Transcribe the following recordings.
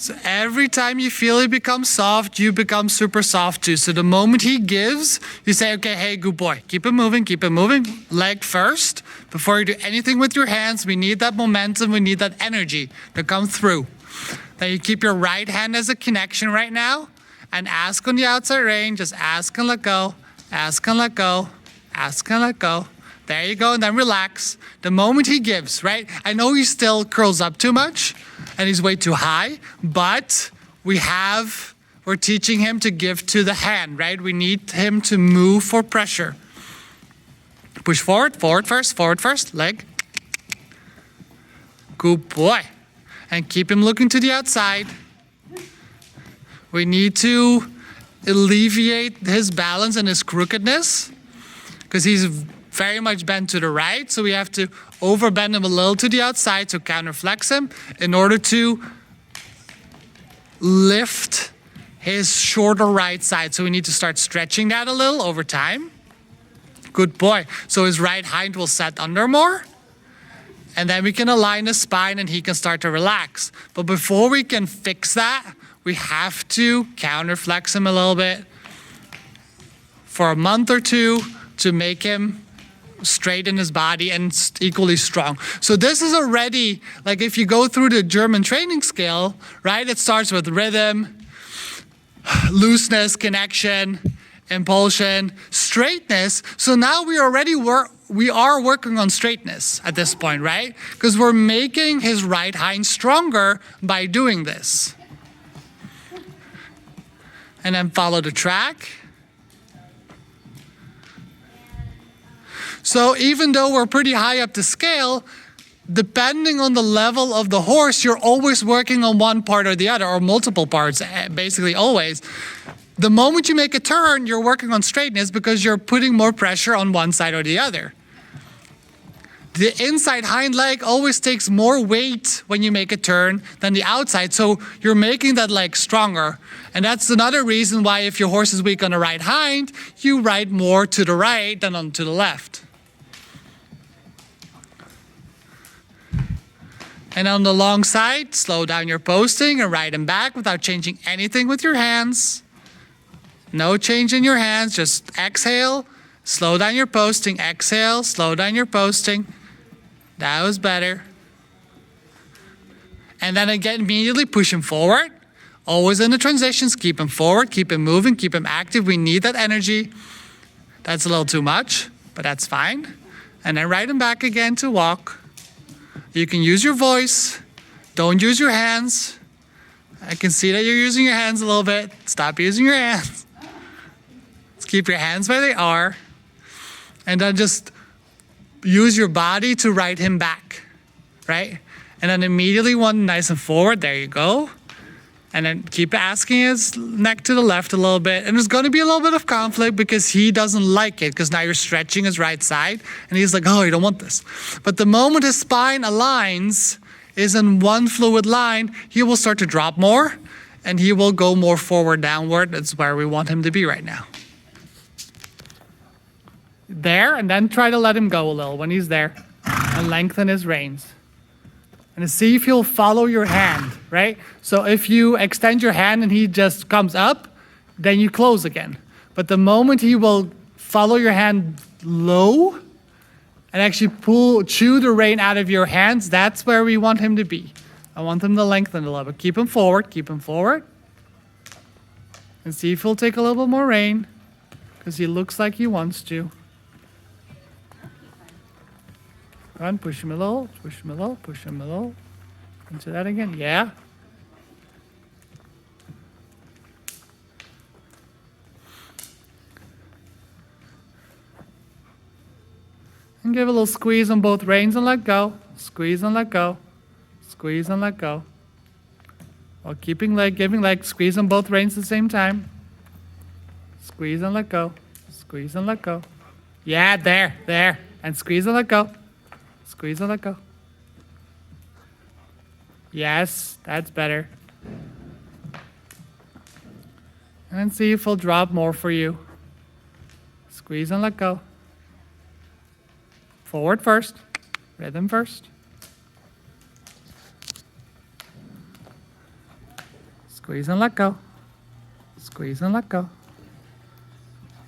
So every time you feel it become soft, you become super soft too. So the moment he gives, you say, okay, hey, good boy, keep it moving, leg first. Before you do anything with your hands, we need that momentum, we need that energy to come through. Then you keep your right hand as a connection right now, and ask on the outside rein, just ask and let go, ask and let go, ask and let go. There you go, and then relax. The moment he gives, right? I know he still curls up too much, and he's way too high, but we're teaching him to give to the hand, right? We need him to move for pressure. Push forward first, leg. Good boy. And keep him looking to the outside. We need to alleviate his balance and his crookedness, because he's very much bent to the right, so we have to overbend him a little to the outside to counterflex him in order to lift his shorter right side. So we need to start stretching that a little over time. Good boy. So his right hind will set under more, and then we can align his spine and he can start to relax. But before we can fix that, we have to counterflex him a little bit for a month or two to make him straight in his body and equally strong. So this is already, like if you go through the German training scale, right? It starts with rhythm, looseness, connection, impulsion, straightness. So now we are working on straightness at this point, right? Because we're making his right hind stronger by doing this. And then follow the track. So even though we're pretty high up the scale, depending on the level of the horse, you're always working on one part or the other, or multiple parts, basically always. The moment you make a turn, you're working on straightness because you're putting more pressure on one side or the other. The inside hind leg always takes more weight when you make a turn than the outside, so you're making that leg stronger. And that's another reason why if your horse is weak on the right hind, you ride more to the right than on to the left. And on the long side, slow down your posting and ride him back without changing anything with your hands. No change in your hands, just exhale, slow down your posting, exhale, slow down your posting. That was better. And then again, immediately push him forward. Always in the transitions, keep him forward, keep him moving, keep him active. We need that energy. That's a little too much, but that's fine. And then ride him back again to walk. You can use your voice. Don't use your hands. I can see that you're using your hands a little bit. Stop using your hands. Let's keep your hands where they are. And then just use your body to ride him back, right? And then immediately one nice and forward. There you go. And then keep asking his neck to the left a little bit. And there's going to be a little bit of conflict because he doesn't like it, because now you're stretching his right side. And he's like, oh, you don't want this. But the moment his spine aligns, is in one fluid line, he will start to drop more. And he will go more forward, downward. That's where we want him to be right now. There, and then try to let him go a little when he's there. And lengthen his reins. And see if he'll follow your hand, right? So if you extend your hand and he just comes up, then you close again. But the moment he will follow your hand low and actually chew the rein out of your hands, that's where we want him to be. I want him to lengthen a little bit. Keep him forward. And see if he'll take a little bit more rein, because he looks like he wants to. Go on, push him a little. Into that again, yeah. And give a little squeeze on both reins and let go. Squeeze and let go. While giving leg, squeeze on both reins at the same time. Squeeze and let go. Yeah, there. And squeeze and let go. Yes, that's better. And then see if he'll drop more for you. Squeeze and let go. Forward first. Rhythm first. Squeeze and let go. Squeeze and let go.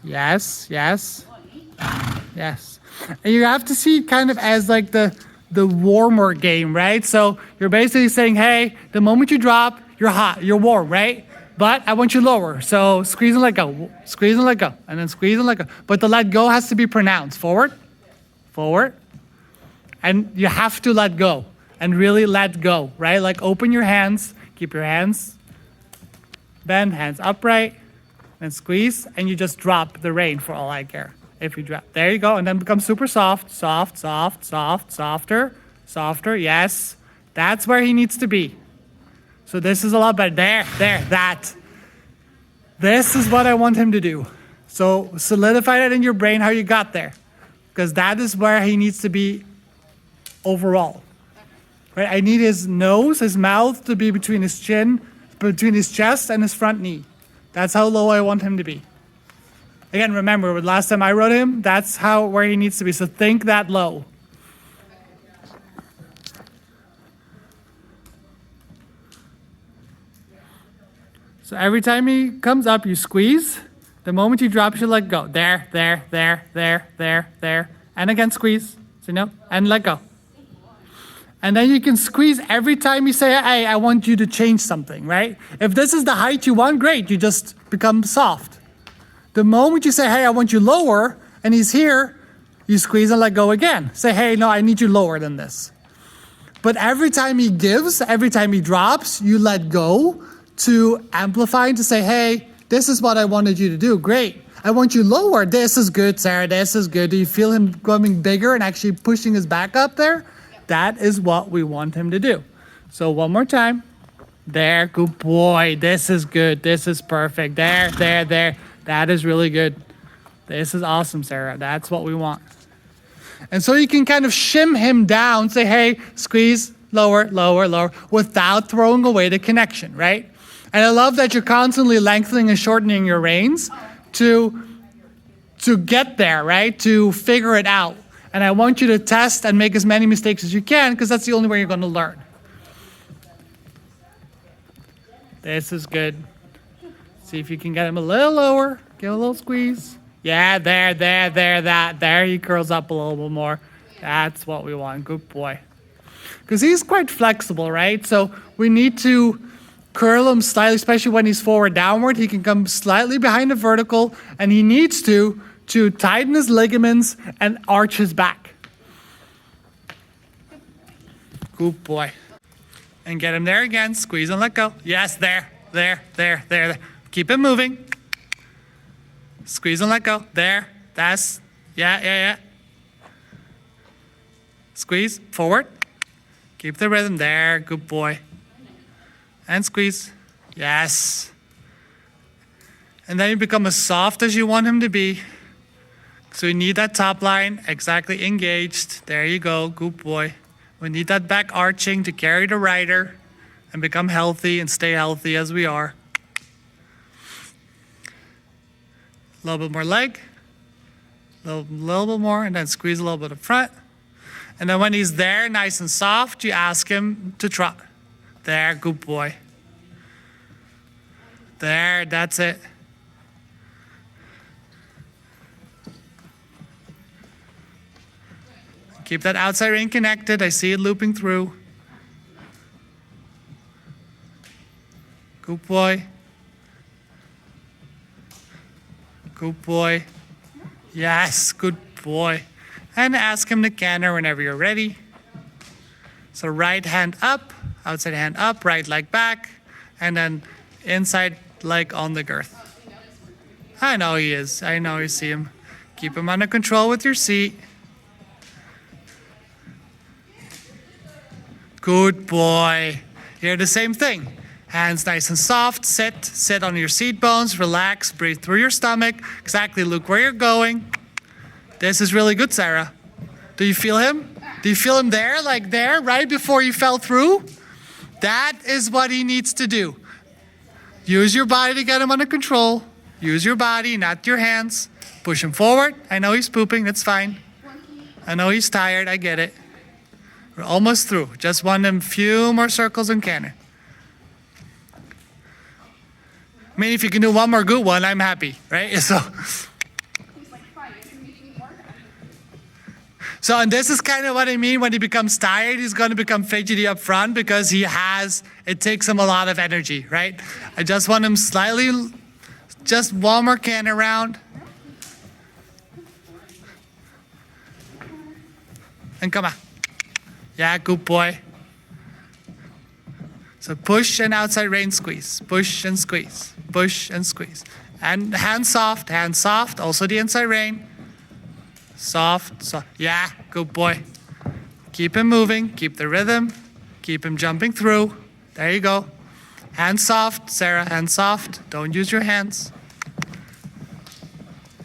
Yes, yes, yes. And you have to see it kind of as like the warmer game, right? So you're basically saying, hey, the moment you drop, you're hot, you're warm, right? But I want you lower. So squeeze and let go. Squeeze and let go. And then squeeze and let go. But the let go has to be pronounced. Forward, forward. And you have to let go. And really let go, right? Like open your hands. Keep your hands bend, hands upright. And squeeze. And you just drop the rein for all I care. If you drop. There you go. And then become super soft. Soft, soft, soft, softer. Softer. Yes. That's where he needs to be. So this is a lot better. There, that. This is what I want him to do. So solidify that in your brain how you got there. Because that is where he needs to be overall. Right? I need his nose, his mouth to be between his chin, between his chest and his front knee. That's how low I want him to be. Again, remember, last time I wrote him, that's where he needs to be. So think that low. So every time he comes up, you squeeze. The moment he drops, you let go. There. And again, squeeze. So no, and let go. And then you can squeeze every time you say, hey, I want you to change something, right? If this is the height you want, great. You just become soft. The moment you say, hey, I want you lower, and he's here, you squeeze and let go again. Say, hey, no, I need you lower than this. But every time he gives, every time he drops, you let go to amplify and to say, hey, this is what I wanted you to do. Great. I want you lower. This is good, Sarah. This is good. Do you feel him becoming bigger and actually pushing his back up there? That is what we want him to do. So one more time. There. Good boy. This is good. This is perfect. There. That is really good. This is awesome, Sarah. That's what we want. And so you can kind of shim him down. Say, hey, squeeze, lower, without throwing away the connection, right? And I love that you're constantly lengthening and shortening your reins to get there, right? To figure it out. And I want you to test and make as many mistakes as you can because that's the only way you're going to learn. This is good. See if you can get him a little lower. Give a little squeeze. Yeah, there. He curls up a little bit more. That's what we want. Good boy. Because he's quite flexible, right? So we need to curl him slightly, especially when he's forward downward. He can come slightly behind the vertical, and he needs to tighten his ligaments and arch his back. Good boy. And get him there again. Squeeze and let go. Yes, there. Keep it moving. Squeeze and let go. There. That's, yeah. Squeeze, forward. Keep the rhythm there. Good boy. And squeeze. Yes. And then you become as soft as you want him to be. So we need that top line exactly engaged. There you go. Good boy. We need that back arching to carry the rider and become healthy and stay healthy as we are. A little bit more leg. A little bit more. And then squeeze a little bit up front. And then when he's there, nice and soft, you ask him to trot. There. Good boy. There. That's it. Keep that outside rein connected. I see it looping through. Good boy. Good boy. Yes, good boy. And ask him to canter whenever you're ready. So right hand up, outside hand up, right leg back, and then inside leg on the girth. I know he is. I know you see him. Keep him under control with your seat. Good boy. Here, the same thing. Hands nice and soft. Sit on your seat bones. Relax. Breathe through your stomach. Exactly. Look where you're going. This is really good, Sarah. Do you feel him? Do you feel him there? Like there, right before you fell through? That is what he needs to do. Use your body to get him under control. Use your body, not your hands. Push him forward. I know he's pooping. That's fine. I know he's tired. I get it. We're almost through. Just want them few more circles and canter. I mean, if you can do one more good one, I'm happy, right? So, and this is kind of what I mean when he becomes tired, he's going to become fidgety up front because it takes him a lot of energy, right? I just want him just one more can around. And come on. Yeah, good boy. So push and outside rein squeeze. Push and squeeze. Push and squeeze. And hands soft, also the inside rein. Soft. Yeah, good boy. Keep him moving, keep the rhythm, keep him jumping through. There you go. Hands soft, Sarah, hands soft. Don't use your hands.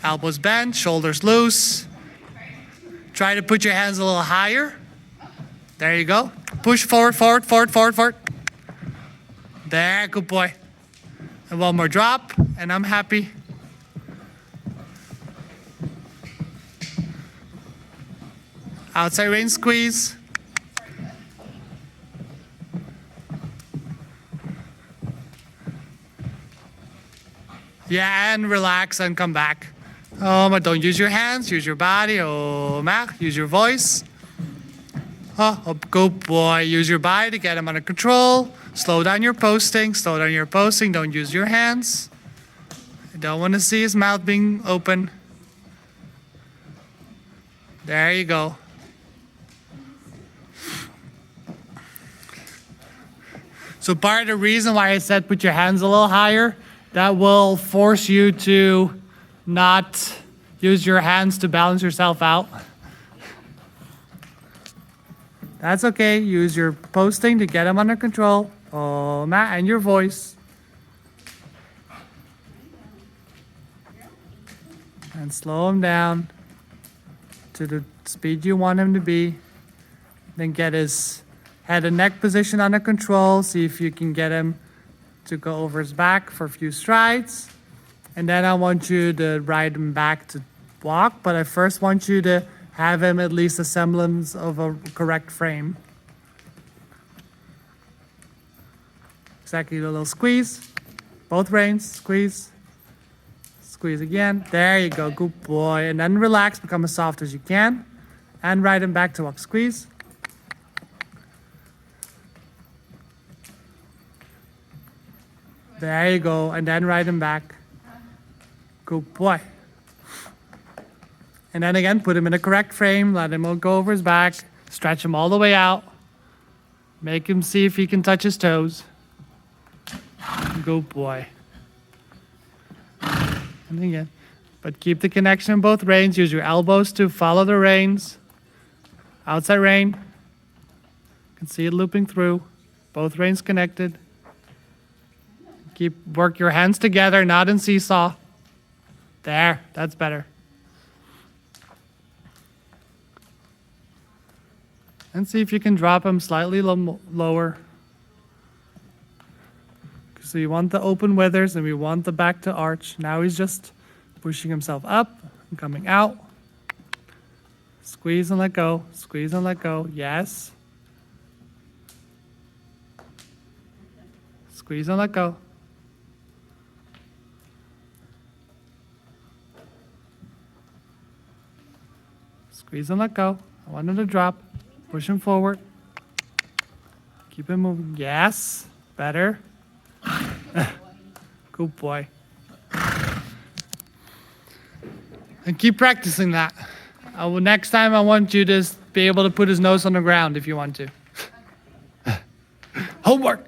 Elbows bent, shoulders loose. Try to put your hands a little higher. There you go. Push forward. There, good boy. And one more drop, and I'm happy. Outside rein squeeze. Yeah, and relax and come back. Oh, but don't use your hands, use your body. Oh, use your voice. Oh, good boy. Use your body to get him under control. Slow down your posting. Don't use your hands. I don't want to see his mouth being open. There you go. So part of the reason why I said put your hands a little higher, that will force you to not use your hands to balance yourself out. That's okay. Use your posting to get them under control. Oh, Matt, and your voice. And slow him down to the speed you want him to be. Then get his head and neck position under control. See if you can get him to go over his back for a few strides. And then I want you to ride him back to walk, but I first want you to have him at least a semblance of a correct frame. Exactly, a little squeeze. Both reins, squeeze. Squeeze again. There you go, good boy. And then relax, become as soft as you can. And ride him back to walk, squeeze. There you go, and then ride him back. Good boy. And then again, put him in the correct frame, let him go over his back, stretch him all the way out. Make him see if he can touch his toes. Good boy. And again, but keep the connection in both reins. Use your elbows to follow the reins. Outside rein. You can see it looping through. Both reins connected. Work your hands together, not in seesaw. There, that's better. And see if you can drop him slightly lower. So you want the open withers and we want the back to arch. Now he's just pushing himself up and coming out. Squeeze and let go. Squeeze and let go. Yes. Squeeze and let go. Squeeze and let go. I want him to drop. Push him forward. Keep him moving. Yes. Better. Good boy. And keep practicing that. Next time I want you to be able to put his nose on the ground if you want to. Homework.